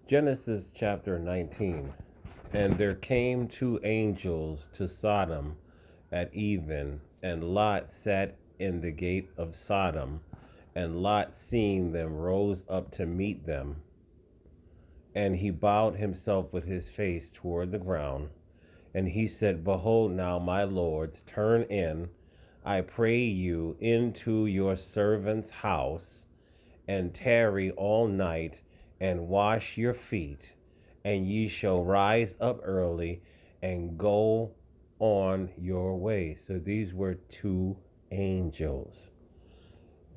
Genesis chapter 19. And there came two angels to Sodom at even, and Lot sat in the gate of Sodom. And Lot, seeing them, rose up to meet them. And he bowed himself with his face toward the ground. And he said, Behold now, my lords, turn in, I pray you, into your servant's house, and tarry all night, and wash your feet, and ye shall rise up early, and go on your way. So these were two angels.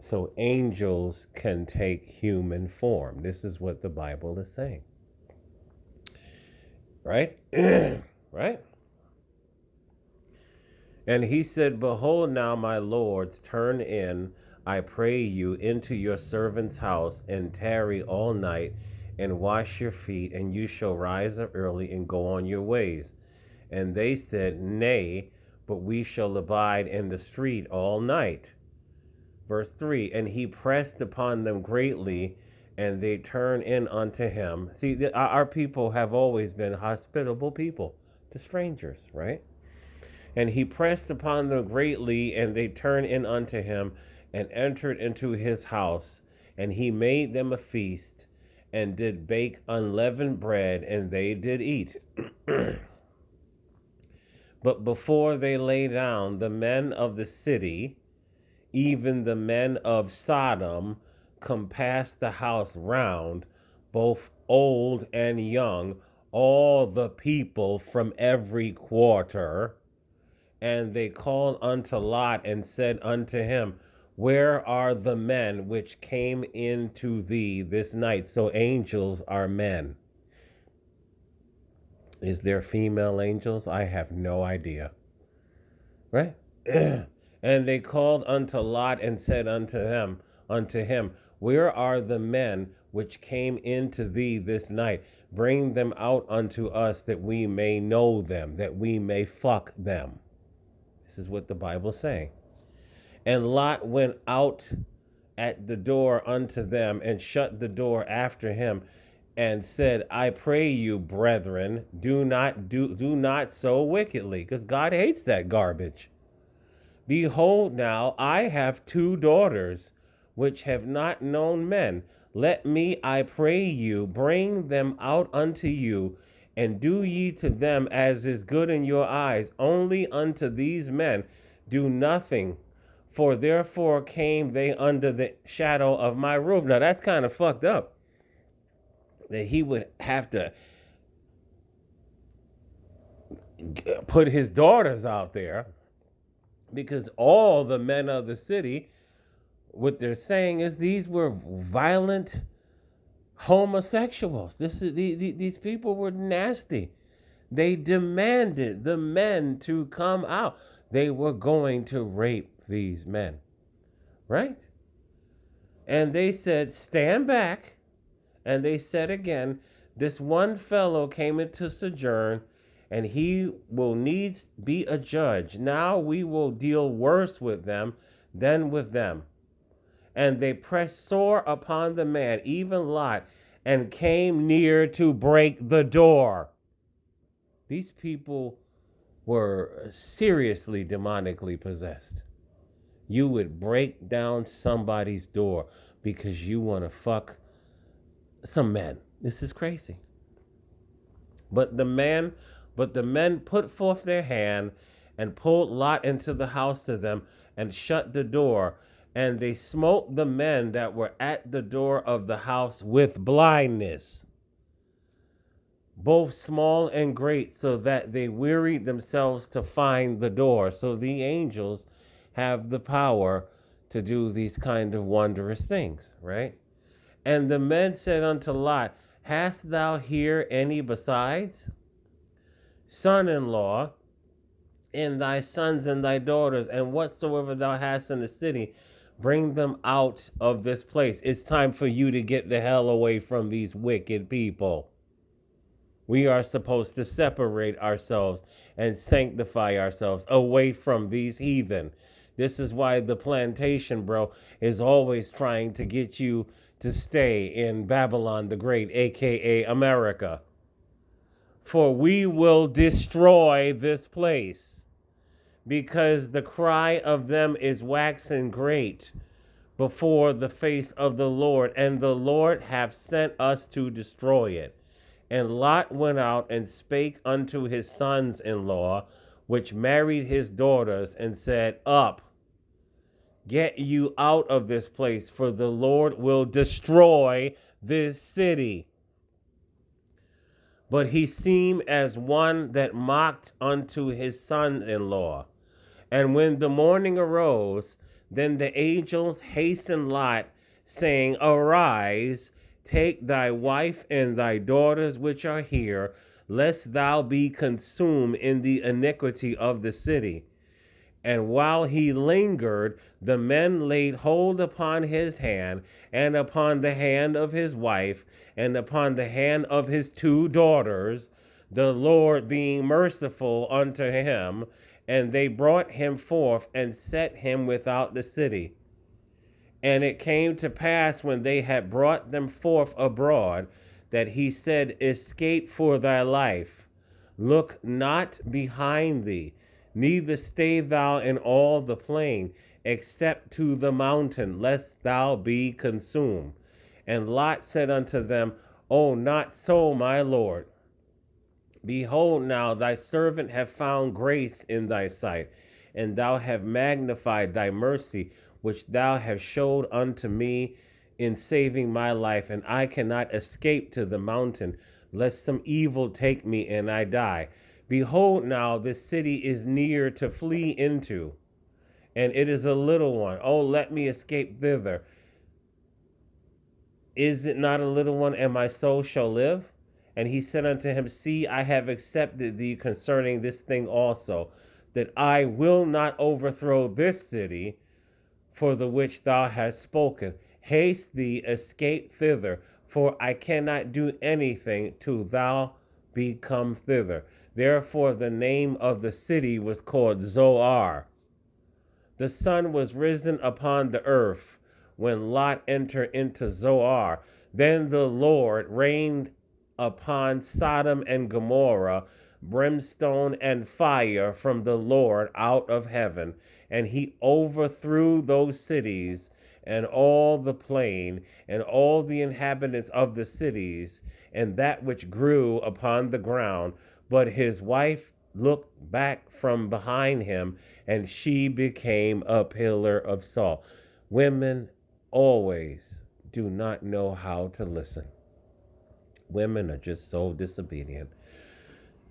So angels can take human form. This is what the Bible is saying. Right? Right? And he said, Behold now, my lords, turn in, I pray you, into your servant's house, and tarry all night, and wash your feet, and you shall rise up early, and go on your ways. And they said, Nay, but we shall abide in the street all night. Verse 3, and he pressed upon them greatly, and they turned in unto him. See, our people have always been hospitable people to strangers, right? And he pressed upon them greatly, and they turned in unto him, and entered into his house. And he made them a feast, and did bake unleavened bread, and they did eat. But before they lay down, the men of the city, even the men of Sodom, compassed the house round, both old and young, all the people from every quarter. And they called unto Lot and said unto him, Where are the men which came into thee this night? So angels are men. Is there female angels? I have no idea. Right? And they called unto Lot and said unto him, Where are the men which came into thee this night? Bring them out unto us, that we may know them, that we may fuck them. This is what the Bible's saying. And Lot went out at the door unto them, and shut the door after him, and said, I pray you, brethren, do not so wickedly, because God hates that garbage. Behold now, I have two daughters, which have not known men. Let me, I pray you, bring them out unto you, and do ye to them as is good in your eyes. Only unto these men do nothing, for therefore came they under the shadow of my roof. Now that's kind of fucked up, that he would have to put his daughters out there, because all the men of the city, what they're saying is these were violent homosexuals. These people were nasty. They demanded the men to come out. They were going to rape these men, right? And they said, Stand back. And they said again, This one fellow came into sojourn, and he will needs be a judge. Now we will deal worse with them than with them. And they pressed sore upon the man, even Lot, and came near to break the door. These people were seriously demonically possessed. You would break down somebody's door because you want to fuck some men. This is crazy. But the men put forth their hand and pulled Lot into the house to them, and shut the door. And they smote the men that were at the door of the house with blindness, both small and great, so that they wearied themselves to find the door. So the angels have the power to do these kind of wondrous things, right? And the men said unto Lot, Hast thou here any besides? Son-in-law, and thy sons and thy daughters, and whatsoever thou hast in the city, bring them out of this place. It's time for you to get the hell away from these wicked people. We are supposed to separate ourselves and sanctify ourselves away from these heathen. This is why the plantation, bro, is always trying to get you to stay in Babylon the Great, aka America. For we will destroy this place, because the cry of them is waxen great before the face of the Lord, and the Lord hath sent us to destroy it. And Lot went out and spake unto his sons in law, which married his daughters, and said, Up, get you out of this place, for the Lord will destroy this city. But he seemed as one that mocked unto his son in law. And when the morning arose, then the angels hastened Lot, saying, Arise, take thy wife and thy daughters which are here, lest thou be consumed in the iniquity of the city. And while he lingered, the men laid hold upon his hand, and upon the hand of his wife, and upon the hand of his two daughters, the Lord being merciful unto him. And they brought him forth, and set him without the city. And it came to pass, when they had brought them forth abroad, that he said, Escape for thy life. Look not behind thee, neither stay thou in all the plain, except to the mountain, lest thou be consumed. And Lot said unto them, O, not so, my lord. Behold, now thy servant hath found grace in thy sight, and thou hast magnified thy mercy, which thou hast showed unto me in saving my life, and I cannot escape to the mountain, lest some evil take me and I die. Behold, now this city is near to flee into, and it is a little one. Oh, let me escape thither. Is it not a little one, and my soul shall live? And he said unto him, See, I have accepted thee concerning this thing also, that I will not overthrow this city for the which thou hast spoken. Haste thee, escape thither, for I cannot do anything till thou be come thither. Therefore the name of the city was called Zoar. The sun was risen upon the earth when Lot entered into Zoar. Then the Lord rained upon Sodom and Gomorrah brimstone and fire from the Lord out of heaven, and he overthrew those cities and all the plain and all the inhabitants of the cities and that which grew upon the ground. But his wife looked back from behind him, and she became a pillar of salt. Women always do not know how to listen. Women are just so disobedient.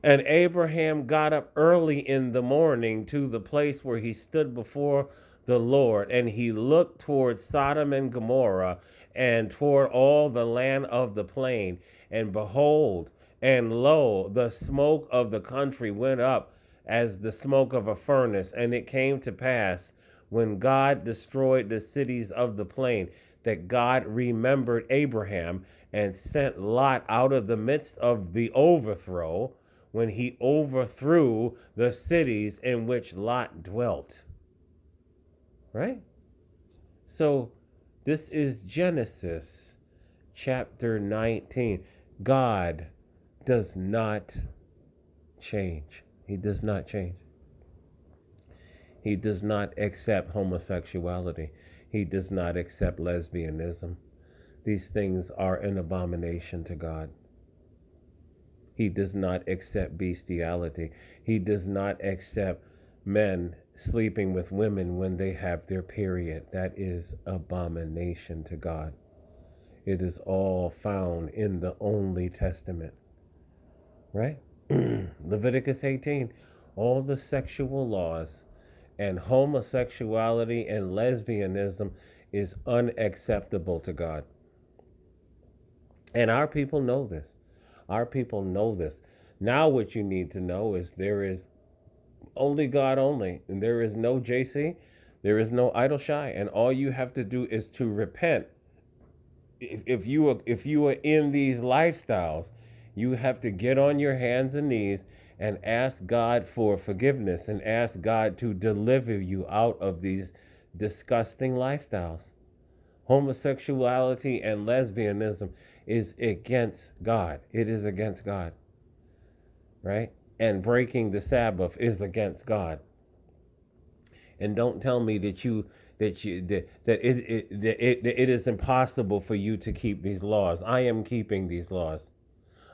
And Abraham got up early in the morning to the place where he stood before the Lord, and he looked toward Sodom and Gomorrah, and toward all the land of the plain. And behold, and lo, the smoke of the country went up as the smoke of a furnace. And it came to pass, when God destroyed the cities of the plain, that God remembered Abraham, and sent Lot out of the midst of the overthrow, when he overthrew the cities in which Lot dwelt. Right? So this is Genesis chapter 19. God does not change. He does not change. He does not accept homosexuality. He does not accept lesbianism. These things are an abomination to God. He does not accept bestiality. He does not accept men sleeping with women when they have their period. That is abomination to God. It is all found in the only testament. Right? Leviticus 18. All the sexual laws and homosexuality and lesbianism is unacceptable to God. And our people know this. Our people know this. Now what you need to know is there is only God only, and there is no JC, there is no idol shy, and all you have to do is to repent. If you are in these lifestyles, you have to get on your hands and knees and ask God for forgiveness, and ask God to deliver you out of these disgusting lifestyles. Homosexuality and lesbianism is against God. It is against God, right? And breaking the Sabbath is against God. And don't tell me that it is impossible for you to keep these laws. I am keeping these laws.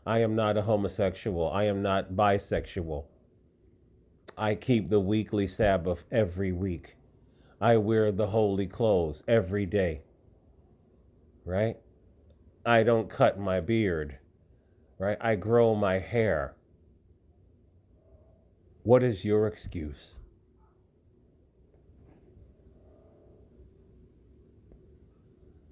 I am not a homosexual. I am not bisexual. I keep the weekly Sabbath every week. I wear the holy clothes every day, right? I don't cut my beard, right? I grow my hair. What is your excuse?